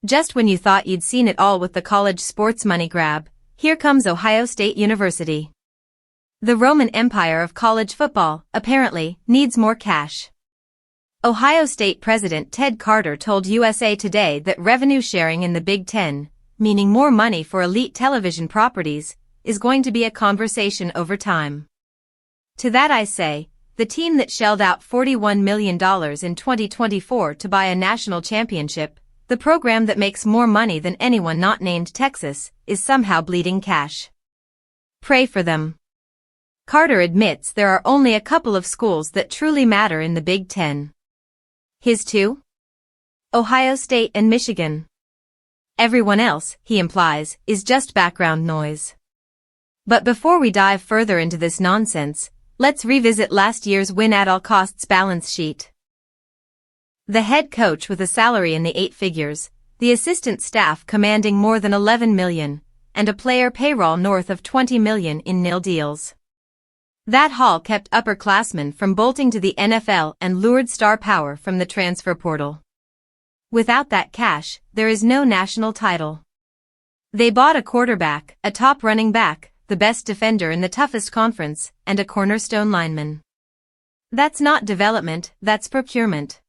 Just when you thought you'd seen it all with the college sports money grab, here comes Ohio State University. The Roman Empire of college football, apparently, needs more cash. Ohio State President Ted Carter told USA Today that revenue sharing in the Big Ten, meaning more money for elite television properties, is going to be a conversation over time. To that I say, the team that shelled out $41 million in 2024 to buy a national championship, the program that makes more money than anyone not named Texas, is somehow bleeding cash. Pray for them. Carter admits there are only a couple of schools that truly matter in the Big Ten. His two? Ohio State and Michigan. Everyone else, he implies, is just background noise. But before we dive further into this nonsense, let's revisit last year's win-at-all-costs balance sheet. The head coach with a salary in the 8 figures, the assistant staff commanding more than $11 million, and a player payroll north of $20 million in nil deals. That haul kept upperclassmen from bolting to the NFL and lured star power from the transfer portal. Without that cash, there is no national title. They bought a quarterback, a top running back, the best defender in the toughest conference, and a cornerstone lineman. That's not development, that's procurement.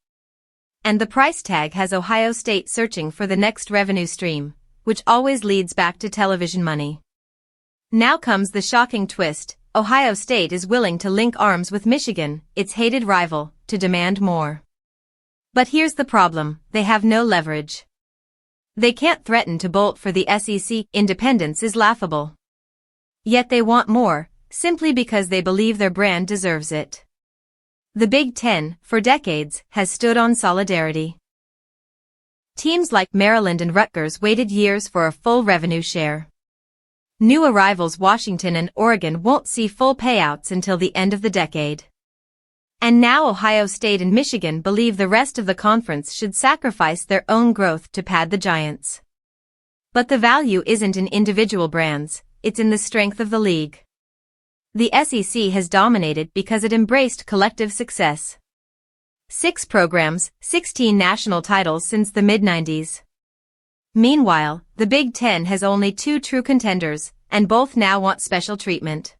And the price tag has Ohio State searching for the next revenue stream, which always leads back to television money. Now comes the shocking twist. Ohio State is willing to link arms with Michigan, its hated rival, to demand more. But here's the problem, they have no leverage. They can't threaten to bolt for the SEC. Independence is laughable. Yet they want more, simply because they believe their brand deserves it. The Big Ten, for decades, has stood on solidarity. Teams like Maryland and Rutgers waited years for a full revenue share. New arrivals Washington and Oregon won't see full payouts until the end of the decade. And now Ohio State and Michigan believe the rest of the conference should sacrifice their own growth to pad the giants. But the value isn't in individual brands, it's in the strength of the league. The SEC has dominated because it embraced collective success. 6 programs, 16 national titles since the mid-90s. Meanwhile, the Big Ten has only 2 true contenders, and both now want special treatment.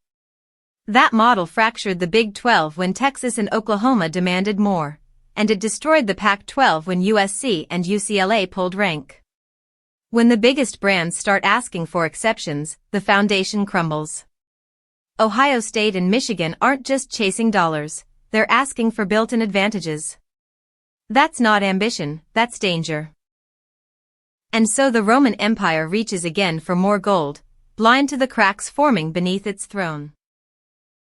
That model fractured the Big 12 when Texas and Oklahoma demanded more, and it destroyed the Pac-12 when USC and UCLA pulled rank. When the biggest brands start asking for exceptions, the foundation crumbles. Ohio State and Michigan aren't just chasing dollars, they're asking for built-in advantages. That's not ambition, that's danger. And so the Roman Empire reaches again for more gold, blind to the cracks forming beneath its throne.